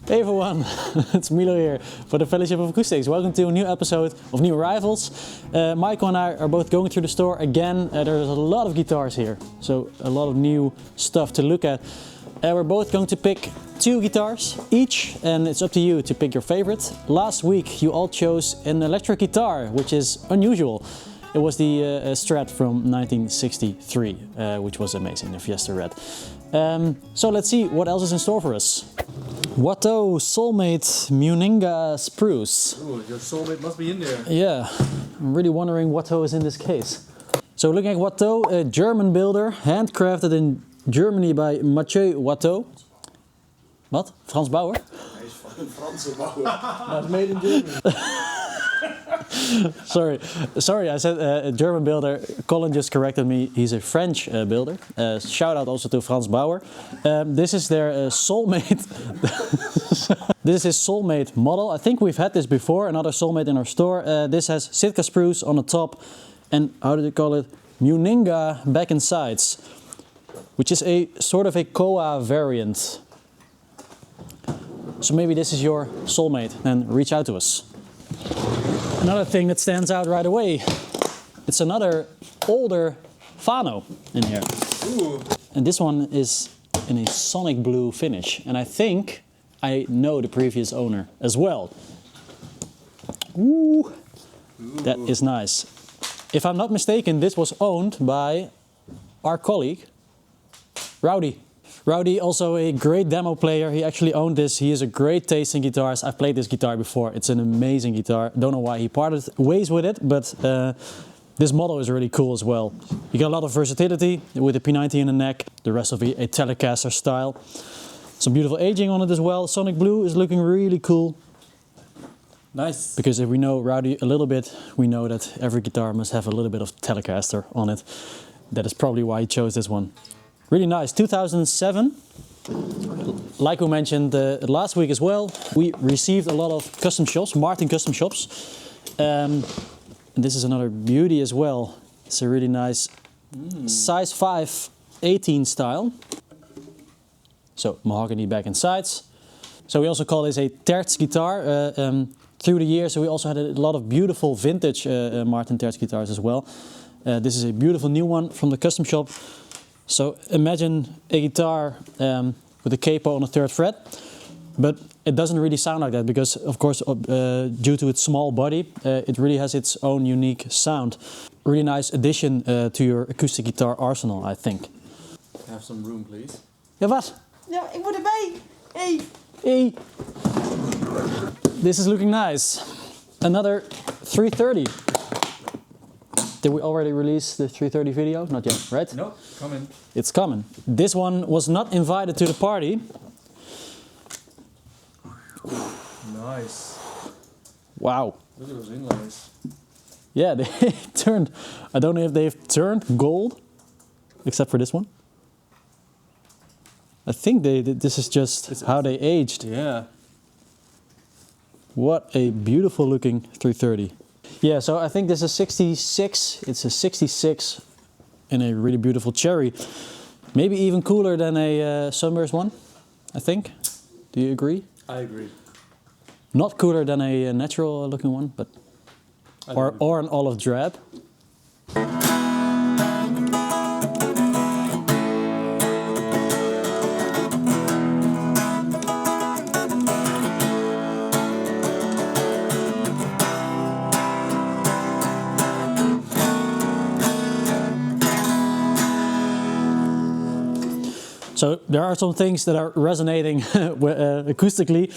Hey everyone, it's Milo here for the Fellowship of Acoustics. Welcome to a new episode of New Arrivals. Michael and I are both going through the store again. There's a lot of guitars here, so a lot of new stuff to look at. We're both going to pick 2 guitars each, and it's up to you to pick your favorite. Last week you all chose an electric guitar, which is unusual. It was the Strat from 1963, which was amazing, the Fiesta Red. So let's see what else is in store for us. Watto Soulmate Muninga Spruce. Ooh, your soulmate must be in there. Yeah, I'm really wondering what Watto is in this case. So looking at Watto, a German builder, handcrafted in Germany by Mathieu Watto. Wat? Frans Bauer? Hij is van een Franse bouwer. That's made in Germany. Sorry, I said a German builder. Colin just corrected me. He's a French builder. Shout out also to Frans Bauer. This is their Soulmate. This is his Soulmate model. I think we've had this before, another Soulmate in our store. This has Sitka spruce on the top and, how do you call it, Muninga back and sides, which is a sort of a Koa variant. So maybe this is your Soulmate, then reach out to us. Another thing that stands out right away, it's another older Fano in here. Ooh. And this one is in a sonic blue finish. And I think I know the previous owner as well. Ooh. That is nice. If I'm not mistaken, this was owned by our colleague, Rowdy. Rowdy, also a great demo player. He actually owned this. He has a great taste in guitars. I've played this guitar before. It's an amazing guitar. Don't know why he parted ways with it, but this model is really cool as well. You got a lot of versatility with the P90 in the neck. The rest of it a Telecaster style. Some beautiful aging on it as well. Sonic blue is looking really cool. Nice. Because if we know Rowdy a little bit, we know that every guitar must have a little bit of Telecaster on it. That is probably why he chose this one. Really nice, 2007. Like we mentioned last week as well, we received a lot of custom shops, Martin custom shops. And this is another beauty as well. It's a really nice size 5 18 style. So mahogany back and sides. So we also call this a terz guitar. Through the years, we also had a lot of beautiful vintage Martin terz guitars as well. This is a beautiful new one from the custom shop. So imagine a guitar with a capo on the 3rd fret, but it doesn't really sound like that because, of course, due to its small body, it really has its own unique sound. Really nice addition to your acoustic guitar arsenal, I think. Have some room, please. Ja, wat? Ja, ik moet erbij. Hey. Hey. This is looking nice. Another 330. Did we already release the 330 video? Not yet, right? No, coming. It's coming. This one was not invited to the party. Nice. Wow. Look at those inlays. Yeah, they turned, I don't know if they've turned gold, except for this one. I think this is just how they aged. Yeah. What a beautiful looking 330. Yeah, so I think this is 66. It's a 66 in a really beautiful cherry. Maybe even cooler than a Sunburst one, I think. Do you agree? I agree. Not cooler than a natural looking one, but or an olive drab. So there are some things that are resonating acoustically.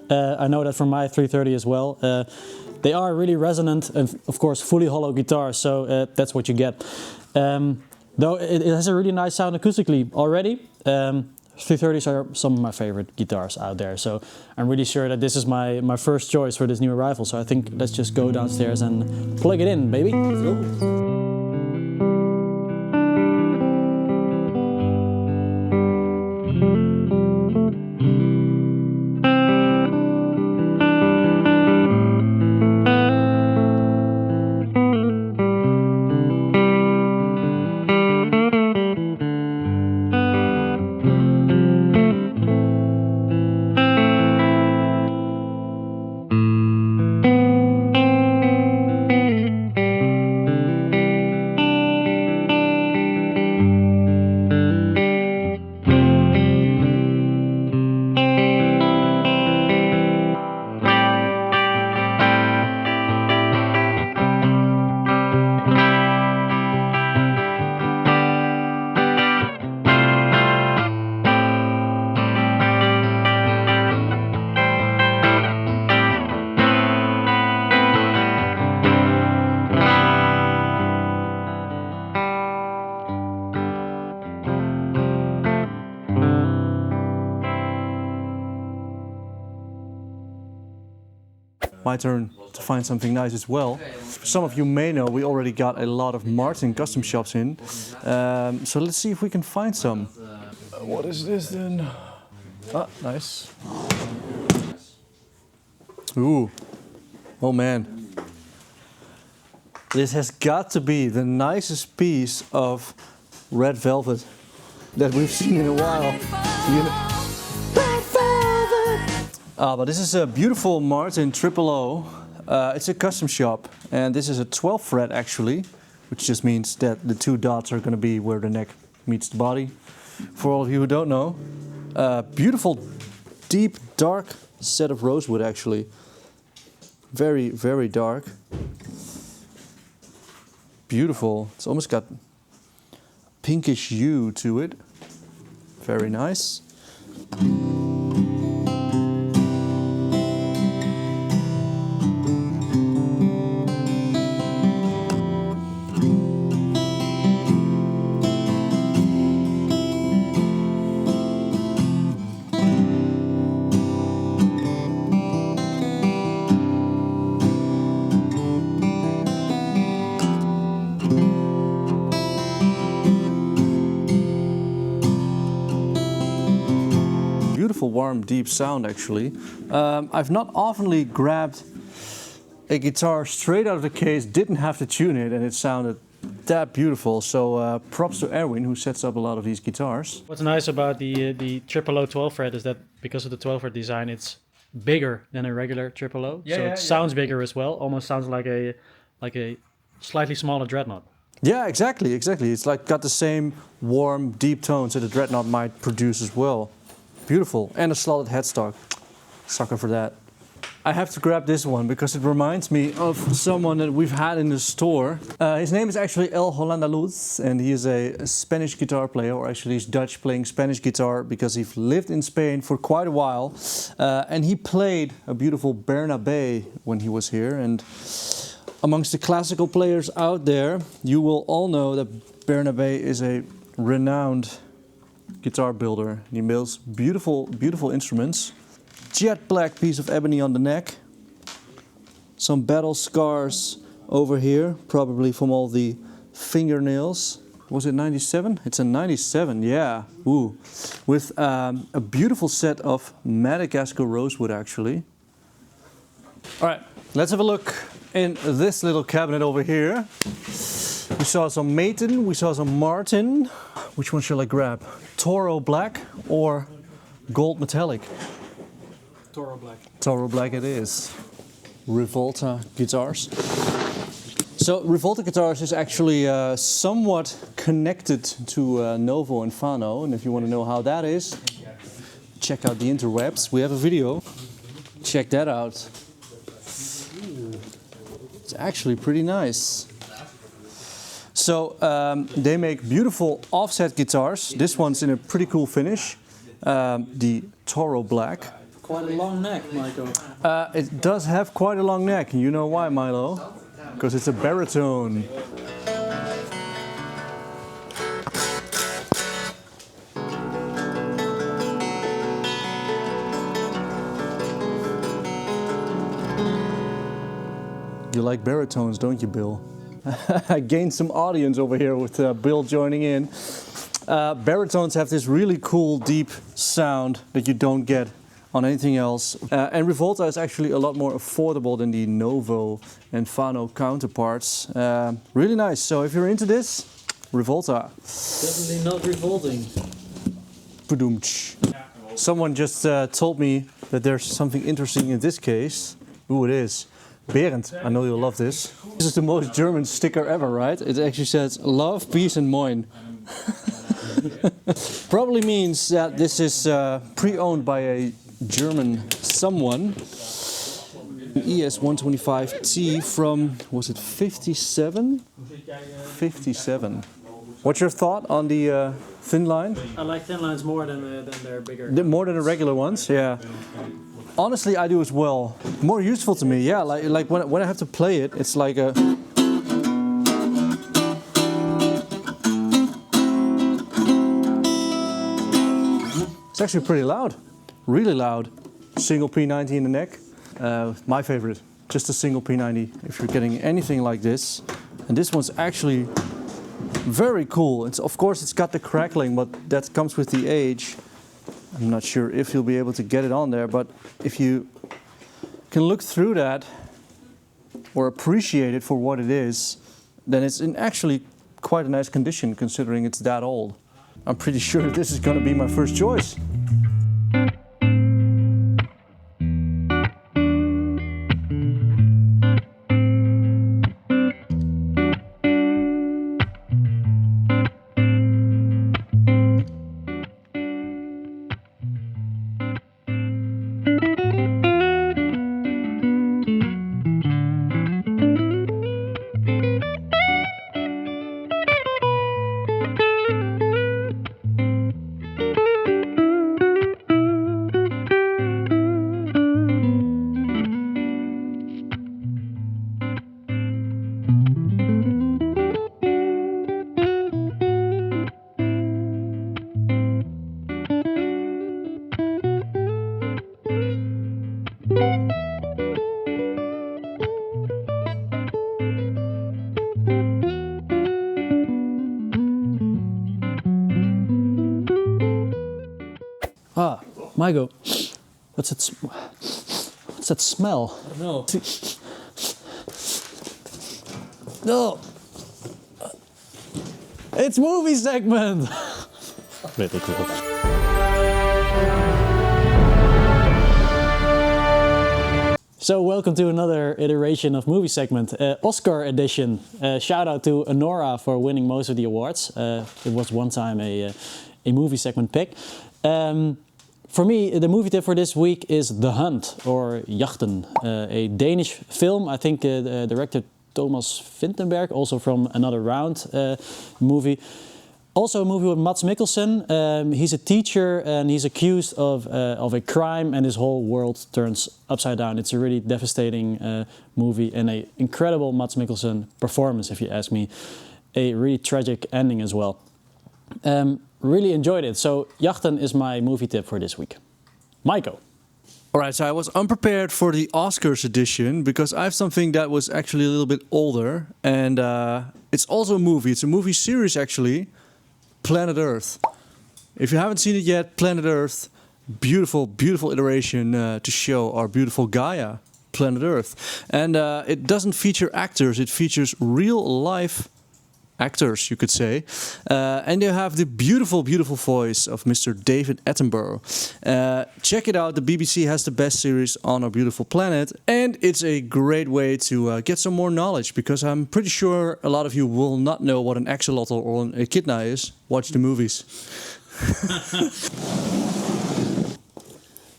I know that from my 330 as well. They are really resonant and, of course, fully hollow guitars, so that's what you get. Though it has a really nice sound acoustically already. 330s are some of my favorite guitars out there, so I'm really sure that this is my first choice for this new arrival. So I think let's just go downstairs and plug it in, baby. Let's go. my turn to find something nice as well. Some of you may know we already got a lot of Martin custom shops in. So let's see if we can find some. What is this then? Ah, nice. Ooh. Oh man. This has got to be the nicest piece of red velvet that we've seen in a while. Red velvet! But this is a beautiful Martin 000. It's a custom shop, and this is a 12th fret actually, which just means that the 2 dots are going to be where the neck meets the body. For all of you who don't know, beautiful, deep, dark set of rosewood actually. Very, very dark. Beautiful. It's almost got pinkish hue to it. Very nice. Beautiful, warm, deep sound actually. I've not oftenly grabbed a guitar straight out of the case, didn't have to tune it, and it sounded that beautiful. So props to Erwin, who sets up a lot of these guitars. What's nice about the 000 12 fret is that because of the 12 fret design, it's bigger than a regular 000. So it sounds bigger as well. Almost sounds like a slightly smaller dreadnought. Yeah, exactly. It's like got the same warm, deep tones that a dreadnought might produce as well. Beautiful, and a slotted headstock. Sucker for that. I have to grab this one because it reminds me of someone that we've had in the store. His name is actually El Hollandaluz, and he is a Spanish guitar player, or actually he's Dutch playing Spanish guitar because he lived in Spain for quite a while. And he played a beautiful Bernabé when he was here. And amongst the classical players out there, you will all know that Bernabé is a renowned guitar builder. He builds beautiful, beautiful instruments. Jet black piece of ebony on the neck. Some battle scars over here, probably from all the fingernails. Was it 97? It's a 97, yeah. Ooh. With a beautiful set of Madagascar rosewood actually. All right, let's have a look in this little cabinet over here. We saw some Maton, we saw some Martin. Which one shall I grab? Toro Black or Gold Metallic? Toro Black. Toro Black it is. Revolta Guitars. So Revolta Guitars is actually somewhat connected to Novo and Fano, and if you want to know how that is, check out the interwebs. We have a video. Check that out. It's actually pretty nice. So they make beautiful offset guitars. This one's in a pretty cool finish, the Toro Black. Quite a long neck, Michael. It does have quite a long neck. You know why, Milo? Because it's a baritone. You like baritones, don't you, Bill? I gained some audience over here with Bill joining in. Baritones have this really cool, deep sound that you don't get on anything else. And Revolta is actually a lot more affordable than the Novo and Fano counterparts. Really nice. So if you're into this, Revolta. Definitely not revolting. Padoomch. Someone just told me that there's something interesting in this case. Ooh, it is. Berend, I know you'll love this. This is the most German sticker ever, right? It actually says love, peace and moin. Probably means that this is pre-owned by a German someone. ES125T from, was it 57? 57. What's your thought on the thin line? I like thin lines more than their bigger. More than the regular ones, yeah. Honestly, I do as well. More useful to me, yeah. Like when I have to play it, it's like a. It's actually pretty loud, really loud. Single P90 in the neck, my favorite. just a single P90 if you're getting anything like this. And this one's actually very cool. Of course it's got the crackling, but that comes with the age. I'm not sure if you'll be able to get it on there, but if you can look through that or appreciate it for what it is, then it's in actually quite a nice condition considering it's that old. I'm pretty sure this is going to be my first choice. Ah, Michael, what's that smell? I don't know. No, it's movie segment. Really cool. So welcome to another iteration of movie segment, Oscar edition. Shout out to Honora for winning most of the awards. It was one time a movie segment pick. For me, the movie tip for this week is The Hunt, or Jachten, a Danish film. I think director Thomas Vinterberg, also from Another Round movie. Also a movie with Mads Mikkelsen. He's a teacher and he's accused of a crime, and his whole world turns upside down. It's a really devastating movie and an incredible Mads Mikkelsen performance, if you ask me. A really tragic ending as well. Really enjoyed it. So Jachten is my movie tip for this week. Maiko. Alright, so I was unprepared for the Oscars edition because I have something that was actually a little bit older, and it's also a movie. It's a movie series actually, Planet Earth. If you haven't seen it yet, Planet Earth, beautiful, beautiful iteration to show our beautiful Gaia, Planet Earth. And it doesn't feature actors, it features real life actors, you could say. And you have the beautiful, beautiful voice of Mr. David Attenborough. Check it out, the BBC has the best series on our beautiful planet. And it's a great way to get some more knowledge, because I'm pretty sure a lot of you will not know what an axolotl or an echidna is. Watch the movies.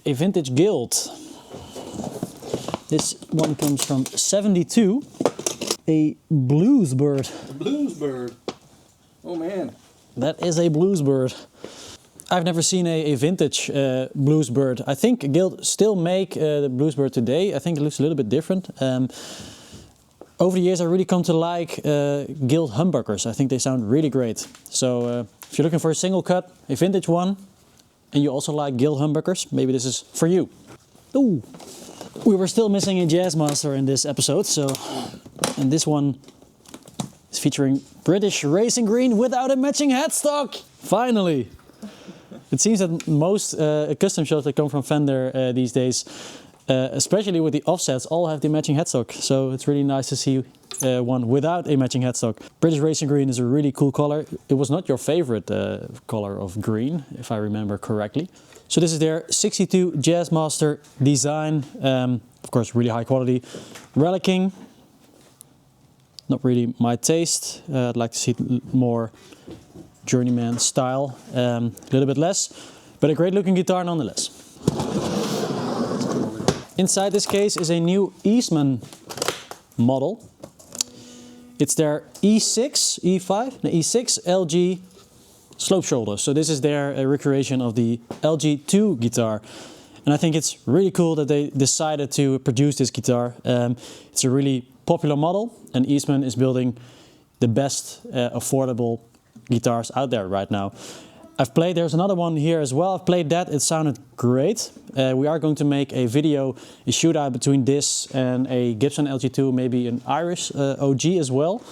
A vintage guild. This one comes from '72. A blues bird. A blues bird. Oh man. That is a blues bird. I've never seen a vintage blues bird. I think Guild still make the blues bird today. I think it looks a little bit different. Over the years I really come to like Guild humbuckers. I think they sound really great. So if you're looking for a single cut, a vintage one, and you also like Guild humbuckers, maybe this is for you. Ooh. We were still missing a Jazzmaster in this episode, and this one is featuring British racing green without a matching headstock. Finally! It seems that most custom shows that come from Fender these days, especially with the offsets, all have the matching headstock. So it's really nice to see one without a matching headstock. British racing green is a really cool color. It was not your favorite color of green, if I remember correctly. So this is their 62 Jazzmaster design. Of course, really high quality. Relicking. Not really my taste. I'd like to see more journeyman style. A little bit less, but a great looking guitar nonetheless. Inside this case is a new Eastman model. It's their E6, E5, no, E6 LG slope shoulder. So this is their recreation of the LG2 guitar. And I think it's really cool that they decided to produce this guitar. It's a really popular model, and Eastman is building the best affordable guitars out there right now. I've played, there's another one here as well. I've played that, it sounded great. We are going to make a video, a shootout between this and a Gibson LG2, maybe an Irish OG as well.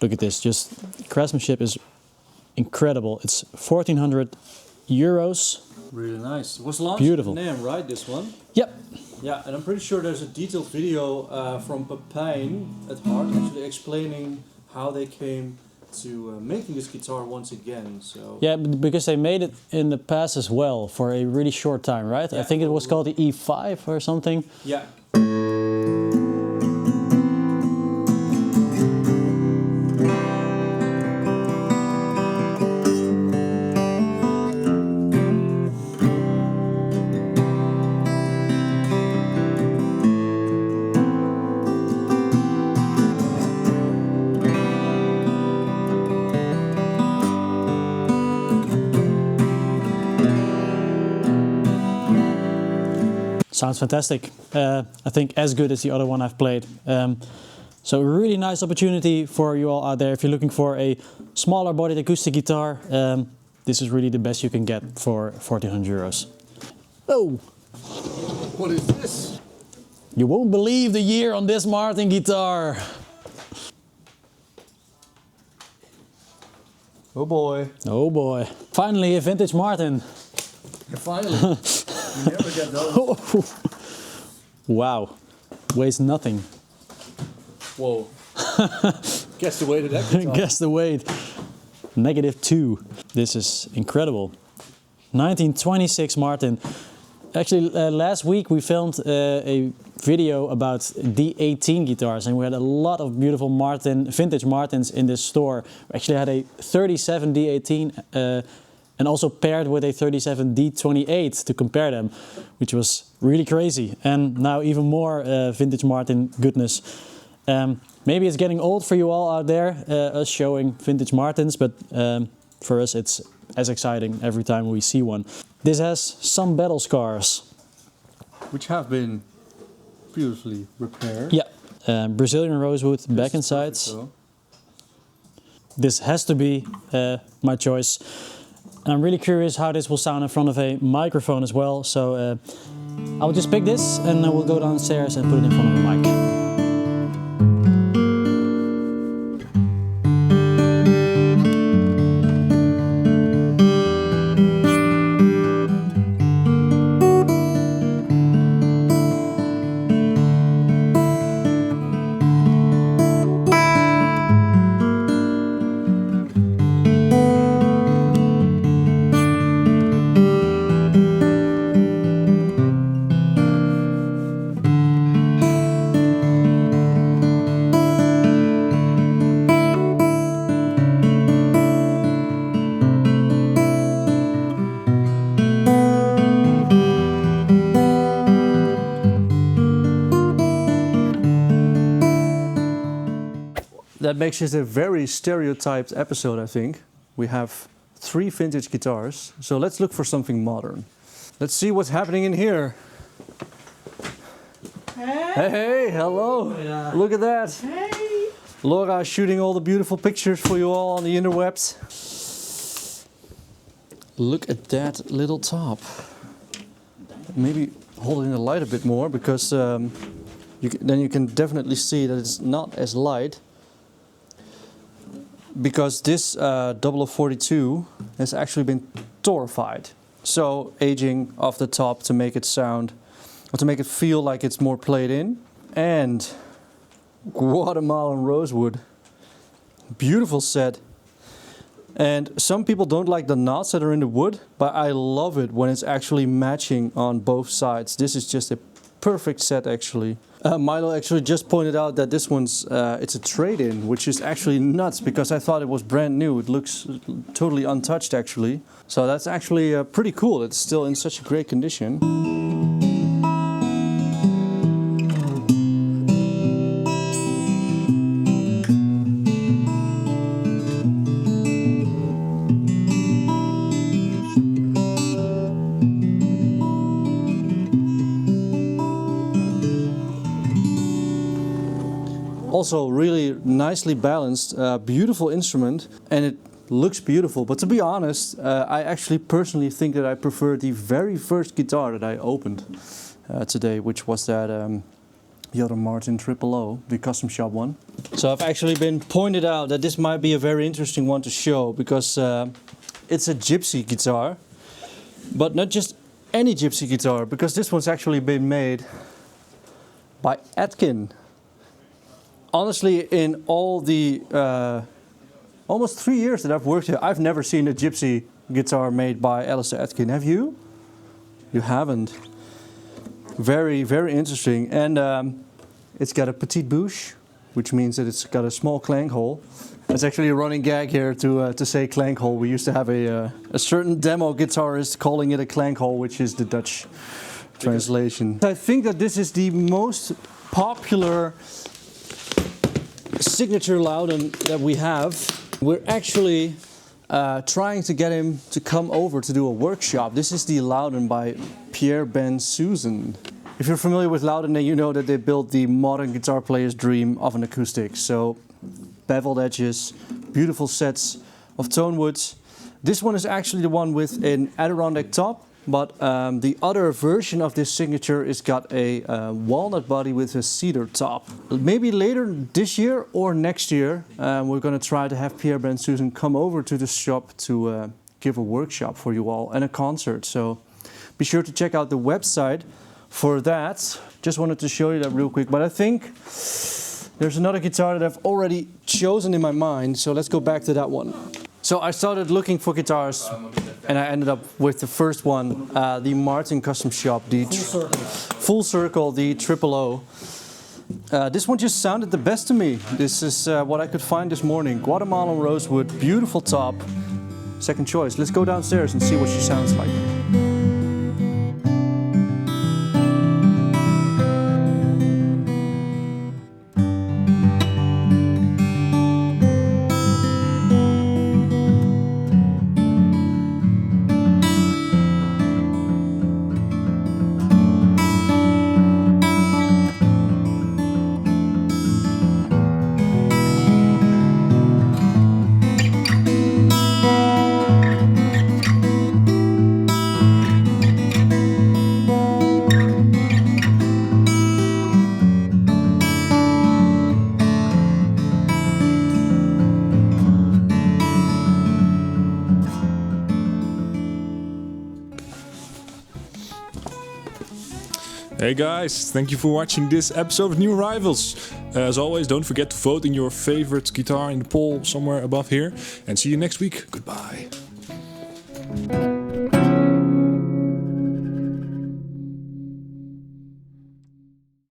Look at this, just craftsmanship is incredible. It's 1,400 euros. Really nice. It was launched Beautiful. in NAMM, right, this one? Yep. Yeah, and I'm pretty sure there's a detailed video from Pepijn at Heart actually explaining how they came to making this guitar once again. So Yeah, because they made it in the past as well for a really short time, right? Yeah. I think it was called the E5 or something. yeah. Sounds fantastic. I think as good as the other one I've played. So a really nice opportunity for you all out there. If you're looking for a smaller bodied acoustic guitar, this is really the best you can get for 1,400 euros. Oh, What is this? you won't believe the year on this Martin guitar. Oh boy. Oh boy. Finally a vintage Martin. Finally. You never get those. Wow, weighs nothing. Whoa. Guess the weight of that guitar. Guess the weight. -2. This is incredible. 1926 Martin. Actually, last week we filmed a video about D18 guitars, and we had a lot of beautiful vintage Martins in this store. We actually had a 37 D18 and also paired with a 37 D28 to compare them, which was really crazy. And now even more vintage Martin goodness. Maybe it's getting old for you all out there, us showing vintage Martins, but for us it's as exciting every time we see one. This has some battle scars. Which have been beautifully repaired. Yeah, Brazilian rosewood back and sides. This has to be my choice. And I'm really curious how this will sound in front of a microphone as well. So I'll just pick this and then we'll go downstairs and put it in front of the mic. That makes it a very stereotyped episode, I think. We have 3 vintage guitars, so let's look for something modern. Let's see what's happening in here. Hey. Hey, hello. Yeah. Look at that. Hey. Laura is shooting all the beautiful pictures for you all on the interwebs. Look at that little top. Maybe hold in the light a bit more, because then you can definitely see that it's not as light. Because this 0042 has actually been torrefied. So aging off the top to make it sound, or to make it feel like it's more played in. And Guatemalan rosewood. Beautiful set. And some people don't like the knots that are in the wood, but I love it when it's actually matching on both sides. This is just a perfect set actually. Milo actually just pointed out that this one's, it's a trade-in, which is actually nuts because I thought it was brand new. It looks totally untouched actually. So that's actually pretty cool. It's still in such a great condition. Also really nicely balanced, beautiful instrument, and it looks beautiful, but to be honest, I actually personally think that I prefer the very first guitar that I opened today, which was that Yoda Martin 000, the custom shop one. So I've actually been pointed out that this might be a very interesting one to show, because it's a gypsy guitar, but not just any gypsy guitar, because this one's actually been made by Atkin. Honestly, in all the almost 3 years that I've worked here, I've never seen a gypsy guitar made by Alistair Atkin. Have you? You haven't. Very, very interesting. And it's got a petite bouche, which means that it's got a small clank hole. It's actually a running gag here to say clank hole. We used to have a certain demo guitarist calling it a clank hole, which is the Dutch translation. I think that this is the most popular signature Loudon that we have. We're actually trying to get him to come over to do a workshop. This is the Loudon by Pierre Ben Susan. If you're familiar with Loudon, then you know that they built the modern guitar player's dream of an acoustic. So beveled edges, beautiful sets of tone woods. This one is actually the one with an Adirondack top, but the other version of this signature is got a walnut body with a cedar top. Maybe later this year or next year, we're going to try to have Pierre Ben Susan come over to the shop to give a workshop for you all and a concert. So be sure to check out the website for that. Just wanted to show you that real quick, but I think there's another guitar that I've already chosen in my mind, so let's go back to that one. So I started looking for guitars and I ended up with the first one, the Martin Custom Shop, the Full Circle, the 000. This one just sounded the best to me. This is what I could find this morning. Guatemalan Rosewood, beautiful top. Second choice. Let's go downstairs and see what she sounds like. Hey guys, thank you for watching this episode of New Arrivals. As always, don't forget to vote in your favorite guitar in the poll somewhere above here. And see you next week. Goodbye.